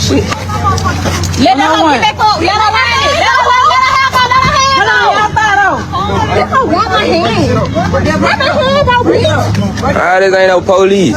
shit. Let her get back up. Let her ride it. Let her have her. Let her have her. Let her grab my hand. Grab my hand, though, bitch. Ah, this ain't no police.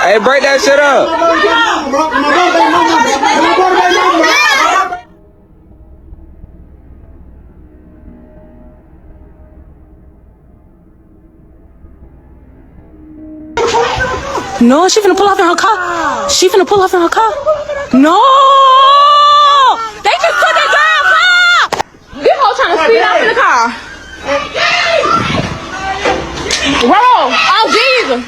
Hey, break that shit up. No, she finna pull off in her car. She finna pull off in her car. No! They just took that girl car! This hoe trying to speed off in the car. Roll! Oh, Jesus!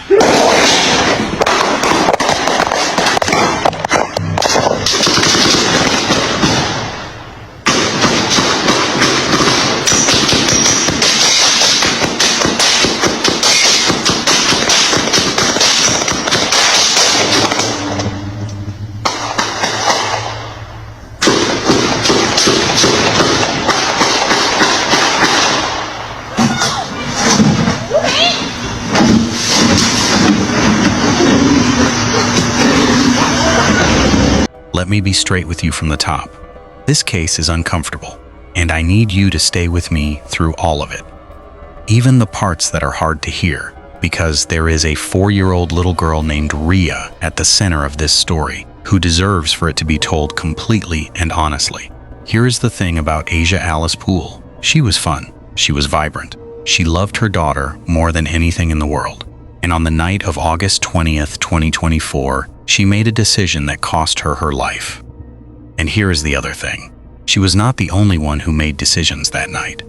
Let me be straight with you from the top. This case is uncomfortable, and I need you to stay with me through all of it. Even the parts that are hard to hear, because there is a 4-year-old little girl named Rhea at the center of this story, who deserves for it to be told completely and honestly. Here is the thing about Asia Alice Poole. She was fun. She was vibrant. She loved her daughter more than anything in the world. And on the night of August 20th, 2024, she made a decision that cost her her life. And here is the other thing. She was not the only one who made decisions that night.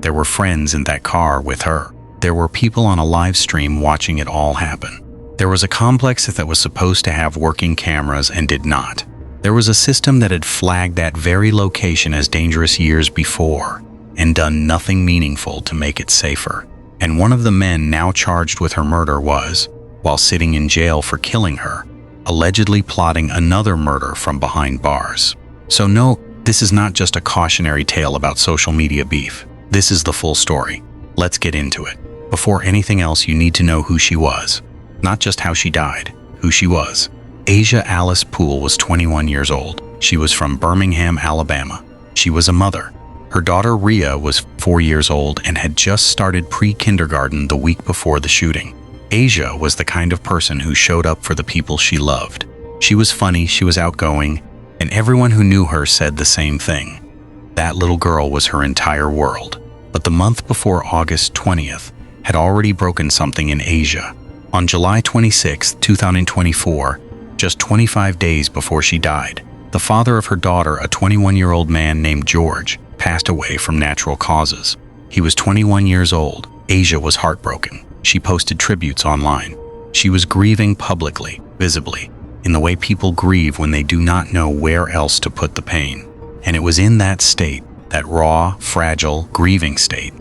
There were friends in that car with her. There were people on a live stream watching it all happen. There was a complex that was supposed to have working cameras and did not. There was a system that had flagged that very location as dangerous years before and done nothing meaningful to make it safer. And one of the men now charged with her murder was, while sitting in jail for killing her, allegedly plotting another murder from behind bars. So no, this is not just a cautionary tale about social media beef. This is the full story. Let's get into it. Before anything else, you need to know who she was. Not just how she died, who she was. Asia Alice Poole was 21 years old. She was from Birmingham, Alabama. She was a mother. Her daughter Rhea was 4 years old and had just started pre-kindergarten the week before the shooting. Asia was the kind of person who showed up for the people she loved. She was funny, she was outgoing, and everyone who knew her said the same thing. That little girl was her entire world. But the month before August 20th had already broken something in Asia. On July 26, 2024, just 25 days before she died, the father of her daughter, a 21-year-old man named George, passed away from natural causes. He was 21 years old. Asia was heartbroken. She posted tributes online. She was grieving publicly, visibly, in the way people grieve when they do not know where else to put the pain. And it was in that state, that raw, fragile, grieving state,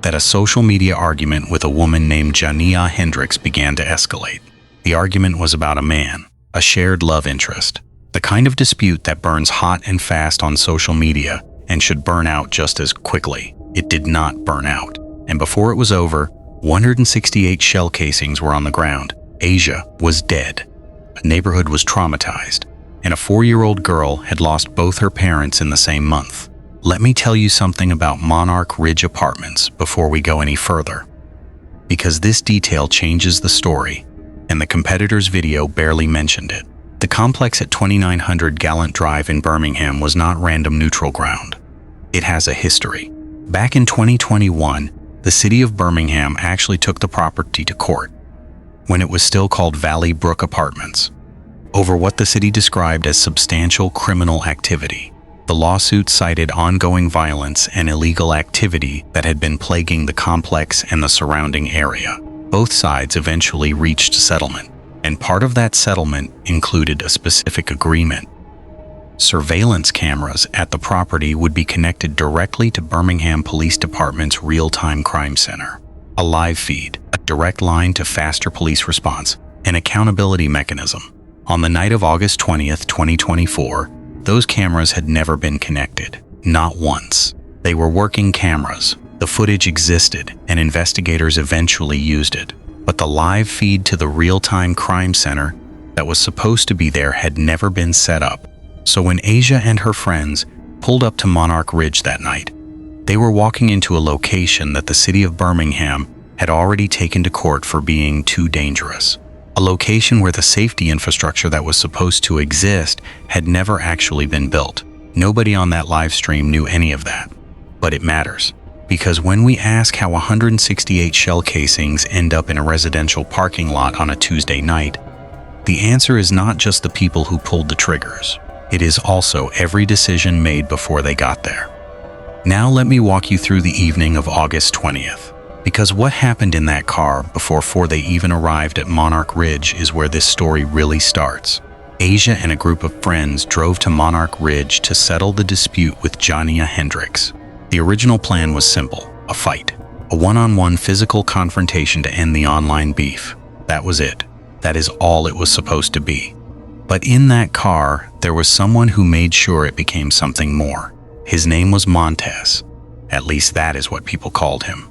that a social media argument with a woman named Jania Hendricks began to escalate. The argument was about a man, a shared love interest, the kind of dispute that burns hot and fast on social media and should burn out just as quickly. It did not burn out. And before it was over, 168 shell casings were on the ground. Asia was dead. A neighborhood was traumatized, and a 4-year-old girl had lost both her parents in the same month. Let me tell you something about Monarch Ridge Apartments before we go any further, because this detail changes the story, and the competitor's video barely mentioned it. The complex at 2900 Gallant Drive in Birmingham was not random neutral ground. It has a history. Back in 2021, the city of Birmingham actually took the property to court. when it was still called Valley Brook Apartments, over what the city described as substantial criminal activity. The lawsuit cited ongoing violence and illegal activity that had been plaguing the complex and the surrounding area. Both sides eventually reached a settlement, and part of that settlement included a specific agreement. Surveillance cameras at the property would be connected directly to Birmingham Police Department's real-time crime center. A live feed, a direct line to faster police response, an accountability mechanism. On the night of August 20th, 2024, those cameras had never been connected. Not once. They were working cameras. The footage existed, and investigators eventually used it. But the live feed to the real-time crime center that was supposed to be there had never been set up. So when Asia and her friends pulled up to Monarch Ridge that night, they were walking into a location that the city of Birmingham had already taken to court for being too dangerous. A location where the safety infrastructure that was supposed to exist had never actually been built. Nobody on that live stream knew any of that. But it matters, because when we ask how 168 shell casings end up in a residential parking lot on a Tuesday night, the answer is not just the people who pulled the triggers. It is also every decision made before they got there. Now let me walk you through the evening of August 20th. Because what happened in that car before they even arrived at Monarch Ridge is where this story really starts. Asia and a group of friends drove to Monarch Ridge to settle the dispute with Jania Hendricks. The original plan was simple, a fight. A one-on-one physical confrontation to end the online beef. That was it. That is all it was supposed to be. But in that car, there was someone who made sure it became something more. His name was Montez. At least that is what people called him.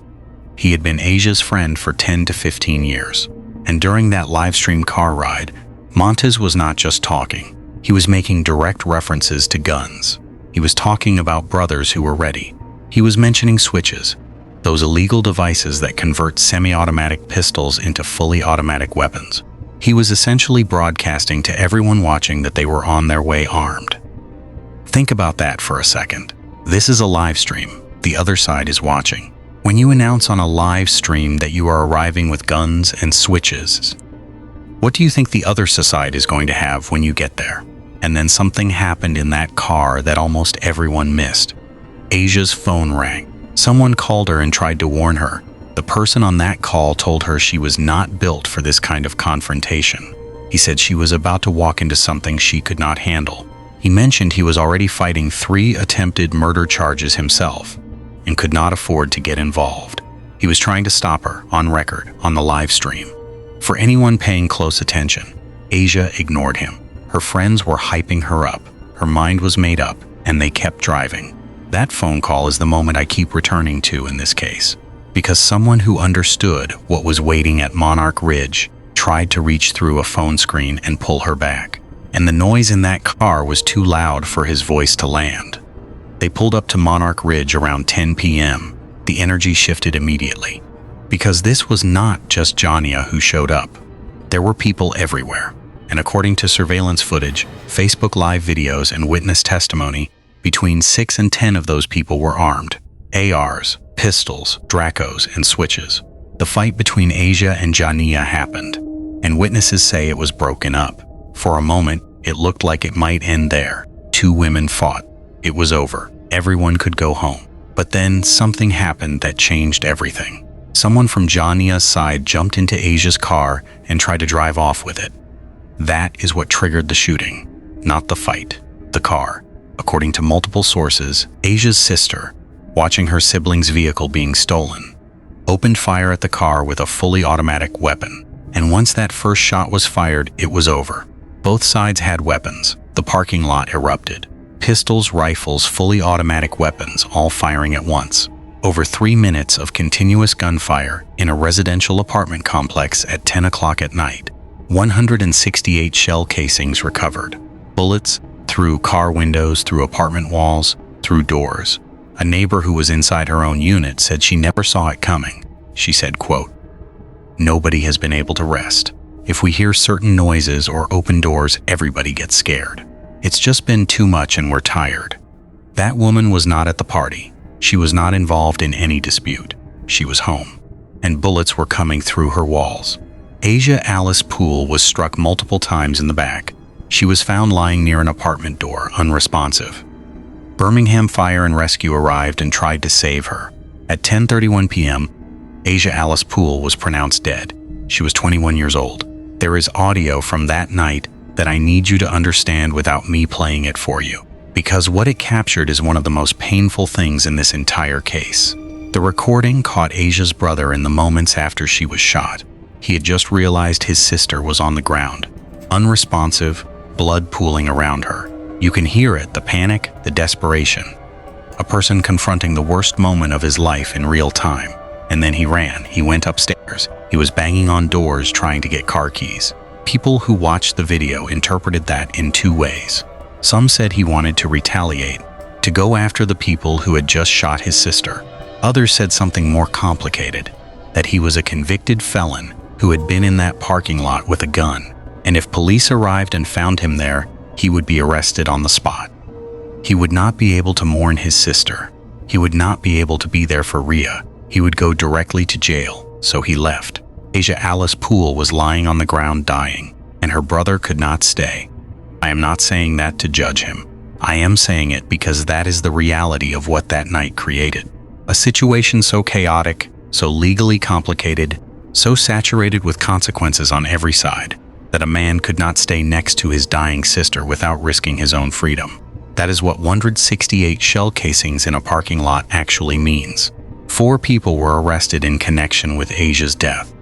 He had been Asia's friend for 10 to 15 years. And during that livestream car ride, Montez was not just talking. He was making direct references to guns. He was talking about brothers who were ready. He was mentioning switches, those illegal devices that convert semi-automatic pistols into fully automatic weapons. He was essentially broadcasting to everyone watching that they were on their way armed. Think about that for a second. This is a live stream. The other side is watching. When you announce on a live stream that you are arriving with guns and switches, what do you think the other side is going to have when you get there? And then something happened in that car that almost everyone missed. Asia's phone rang. Someone called her and tried to warn her. The person on that call told her she was not built for this kind of confrontation. He said she was about to walk into something she could not handle. He mentioned he was already fighting 3 attempted murder charges himself and could not afford to get involved. He was trying to stop her, on record, on the live stream. For anyone paying close attention, Asia ignored him. Her friends were hyping her up. Her mind was made up, and they kept driving. That phone call is the moment I keep returning to in this case, because someone who understood what was waiting at Monarch Ridge tried to reach through a phone screen and pull her back. And the noise in that car was too loud for his voice to land. They pulled up to Monarch Ridge around 10 p.m. The energy shifted immediately. Because this was not just Jania who showed up. There were people everywhere. And according to surveillance footage, Facebook Live videos, and witness testimony, between 6 and 10 of those people were armed. ARs, pistols, Dracos, and switches. The fight between Asia and Jania happened, and witnesses say it was broken up. For a moment, it looked like it might end there. 2 women fought. It was over. Everyone could go home. But then something happened that changed everything. Someone from Jania's side jumped into Asia's car and tried to drive off with it. That is what triggered the shooting, not the fight, the car. According to multiple sources, Asia's sister, watching her sibling's vehicle being stolen, opened fire at the car with a fully automatic weapon. And once that first shot was fired, it was over. Both sides had weapons. The parking lot erupted. Pistols, rifles, fully automatic weapons, all firing at once. Over 3 minutes of continuous gunfire in a residential apartment complex at 10 o'clock at night. 168 shell casings recovered. Bullets through car windows, through apartment walls, through doors. A neighbor who was inside her own unit said she never saw it coming. She said, quote, "Nobody has been able to rest. If we hear certain noises or open doors, everybody gets scared. It's just been too much and we're tired." That woman was not at the party. She was not involved in any dispute. She was home, and bullets were coming through her walls. Asia Alice Poole was struck multiple times in the back. She was found lying near an apartment door, unresponsive. Birmingham Fire and Rescue arrived and tried to save her. At 10:31 p.m., Asia Alice Poole was pronounced dead. She was 21 years old. There is audio from that night that I need you to understand without me playing it for you, because what it captured is one of the most painful things in this entire case. The recording caught Asia's brother in the moments after she was shot. He had just realized his sister was on the ground, unresponsive, blood pooling around her. You can hear it, the panic, the desperation. A person confronting the worst moment of his life in real time. And then he ran. He went upstairs. He was banging on doors trying to get car keys. People who watched the video interpreted that in two ways. Some said he wanted to retaliate, to go after the people who had just shot his sister. Others said something more complicated, that he was a convicted felon who had been in that parking lot with a gun. And if police arrived and found him there, he would be arrested on the spot. He would not be able to mourn his sister. He would not be able to be there for Rhea. He would go directly to jail, so he left. Asia Alice Poole was lying on the ground dying, and her brother could not stay. I am not saying that to judge him. I am saying it because that is the reality of what that night created. A situation so chaotic, so legally complicated, so saturated with consequences on every side, that a man could not stay next to his dying sister without risking his own freedom. That is what 168 shell casings in a parking lot actually means. 4 people were arrested in connection with Asia's death.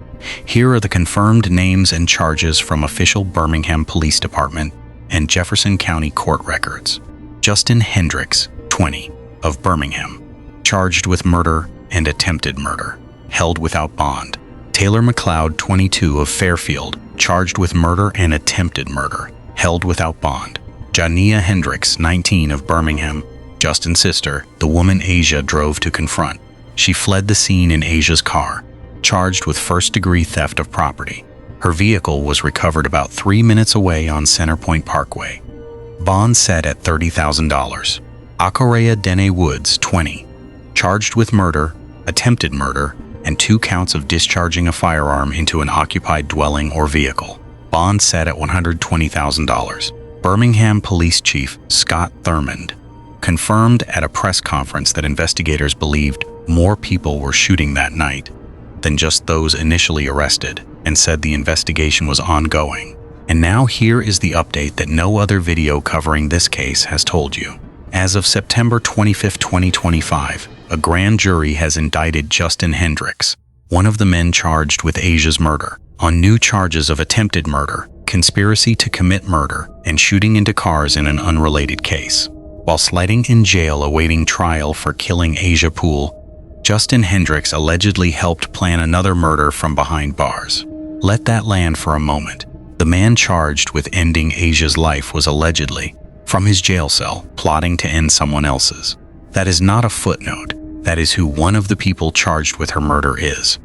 Here are the confirmed names and charges from official Birmingham Police Department and Jefferson County court records. Justin Hendricks, 20, of Birmingham, charged with murder and attempted murder, held without bond. Taylor McLeod, 22, of Fairfield, charged with murder and attempted murder, held without bond. Jania Hendricks, 19, of Birmingham, Justin's sister, the woman Asia drove to confront. She fled the scene in Asia's car, charged with first-degree theft of property. Her vehicle was recovered about 3 minutes away on Centerpoint Parkway. Bond set at $30,000. Akorea Dene Woods, 20, charged with murder, attempted murder, and 2 counts of discharging a firearm into an occupied dwelling or vehicle. Bond set at $120,000. Birmingham Police Chief Scott Thurmond confirmed at a press conference that investigators believed more people were shooting that night than just those initially arrested, and said the investigation was ongoing. And now here is the update that no other video covering this case has told you. As of September 25, 2025, a grand jury has indicted Justin Hendricks, one of the men charged with Asia's murder, on new charges of attempted murder, conspiracy to commit murder, and shooting into cars in an unrelated case. While sliding in jail awaiting trial for killing Asia Poole, Justin Hendricks allegedly helped plan another murder from behind bars. Let that land for a moment. The man charged with ending Asia's life was allegedly, from his jail cell, plotting to end someone else's. That is not a footnote. That is who one of the people charged with her murder is.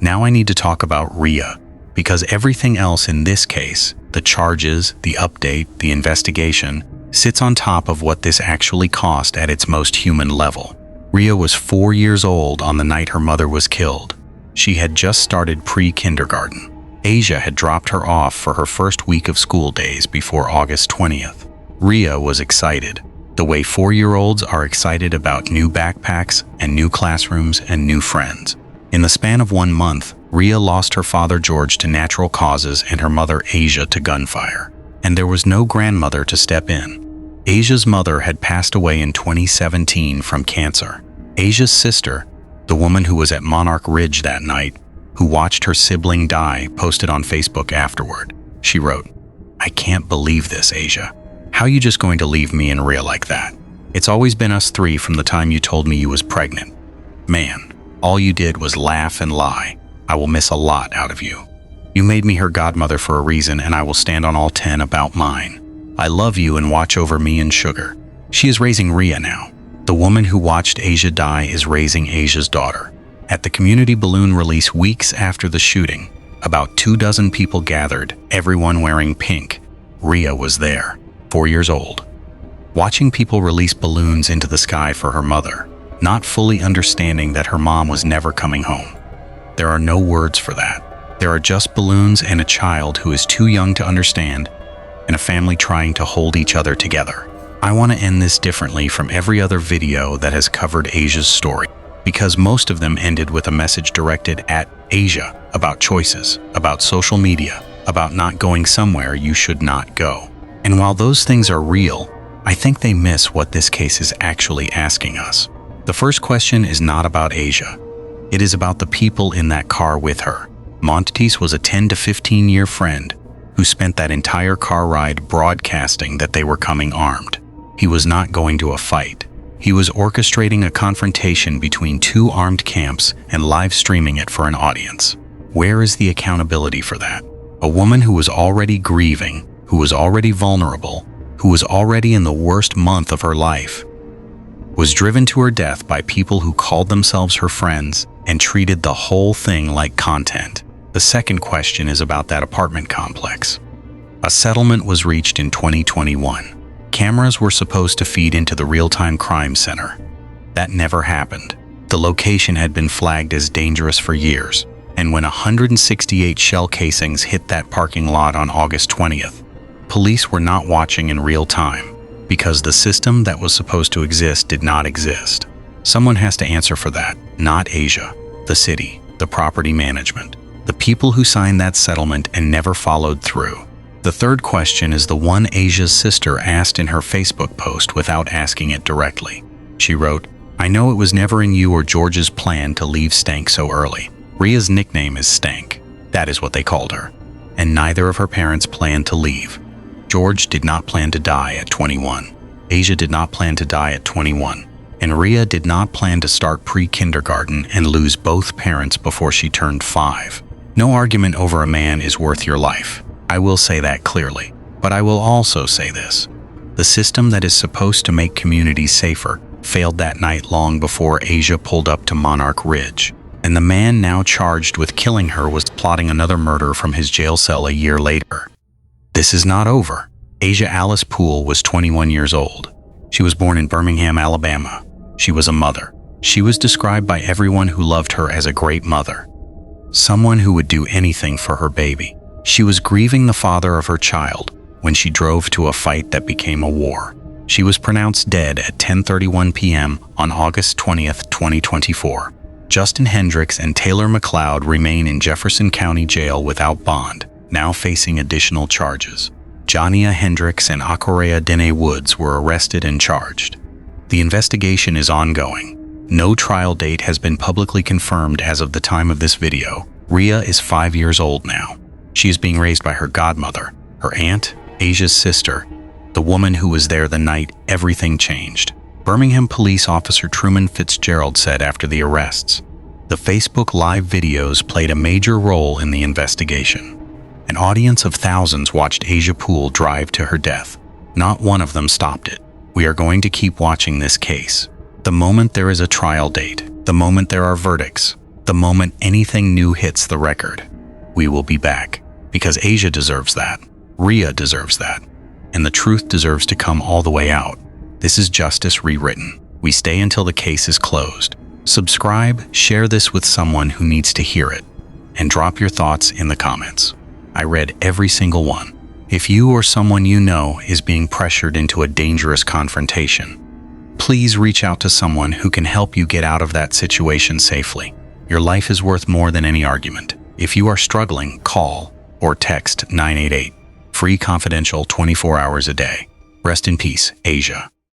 Now I need to talk about Rhea, because everything else in this case, the charges, the update, the investigation, sits on top of what this actually cost at its most human level. Rhea was 4 years old on the night her mother was killed. She had just started pre-kindergarten. Asia had dropped her off for her first week of school days before August 20th. Rhea was excited, the way 4-year-olds are excited about new backpacks and new classrooms and new friends. In the span of 1 month, Rhea lost her father George to natural causes and her mother Asia to gunfire. And there was no grandmother to step in. Asia's mother had passed away in 2017 from cancer. Asia's sister, the woman who was at Monarch Ridge that night, who watched her sibling die, posted on Facebook afterward. She wrote, "I can't believe this, Asia. How you just going to leave me and Rhea like that? It's always been us 3 from the time you told me you was pregnant. Man, all you did was laugh and lie. I will miss a lot out of you. You made me her godmother for a reason, and I will stand on all 10 about mine. I love you and watch over me and Sugar." She is raising Rhea now. The woman who watched Asia die is raising Asia's daughter. At the community balloon release weeks after the shooting, about 24 people gathered, everyone wearing pink. Rhea was there, 4 years old, watching people release balloons into the sky for her mother, not fully understanding that her mom was never coming home. There are no words for that. There are just balloons and a child who is too young to understand, and a family trying to hold each other together. I want to end this differently from every other video that has covered Asia's story, because most of them ended with a message directed at Asia about choices, about social media, about not going somewhere you should not go. And while those things are real, I think they miss what this case is actually asking us. The first question is not about Asia. It is about the people in that car with her. Montetis was a 10 to 15 year friend who spent that entire car ride broadcasting that they were coming armed. He was not going to a fight. He was orchestrating a confrontation between two armed camps and live streaming it for an audience. Where is the accountability for that? A woman who was already grieving, who was already vulnerable, who was already in the worst month of her life, was driven to her death by people who called themselves her friends and treated the whole thing like content. The second question is about that apartment complex. A settlement was reached in 2021. Cameras were supposed to feed into the real-time crime center. That never happened. The location had been flagged as dangerous for years, and when 168 shell casings hit that parking lot on August 20th, police were not watching in real time because the system that was supposed to exist did not exist. Someone has to answer for that, not Asia, the city, the property management, the people who signed that settlement and never followed through. The third question is the one Asia's sister asked in her Facebook post without asking it directly. She wrote, "I know it was never in you or George's plan to leave Stank so early. Ria's nickname is Stank. That is what they called her. And neither of her parents planned to leave. George did not plan to die at 21. Asia did not plan to die at 21. And Ria did not plan to start pre-kindergarten and lose both parents before she turned 5. No argument over a man is worth your life. I will say that clearly, but I will also say this. The system that is supposed to make communities safer failed that night long before Asia pulled up to Monarch Ridge, and the man now charged with killing her was plotting another murder from his jail cell a year later. This is not over. Asia Alice Poole was 21 years old. She was born in Birmingham, Alabama. She was a mother. She was described by everyone who loved her as a great mother, someone who would do anything for her baby. She was grieving the father of her child when she drove to a fight that became a war. She was pronounced dead at 10:31 p.m. on August 20th, 2024. Justin Hendricks and Taylor McLeod remain in Jefferson County Jail without bond, now facing additional charges. Jania Hendricks and Akorea Dene Woods were arrested and charged. The investigation is ongoing. No trial date has been publicly confirmed as of the time of this video. Ria is 5 years old now. She is being raised by her godmother, her aunt, Asia's sister, the woman who was there the night everything changed. Birmingham police officer Truman Fitzgerald said after the arrests, "The Facebook live videos played a major role in the investigation. An audience of thousands watched Asia Poole drive to her death. Not one of them stopped it. We are going to keep watching this case. The moment there is a trial date, the moment there are verdicts, the moment anything new hits the record, we will be back. Because Asia deserves that. Ria deserves that. And the truth deserves to come all the way out. This is justice rewritten. We stay until the case is closed. Subscribe, share this with someone who needs to hear it, and drop your thoughts in the comments. I read every single one. If you or someone you know is being pressured into a dangerous confrontation, please reach out to someone who can help you get out of that situation safely. Your life is worth more than any argument. If you are struggling, call or text 988. Free, confidential, 24 hours a day. Rest in peace, Asia.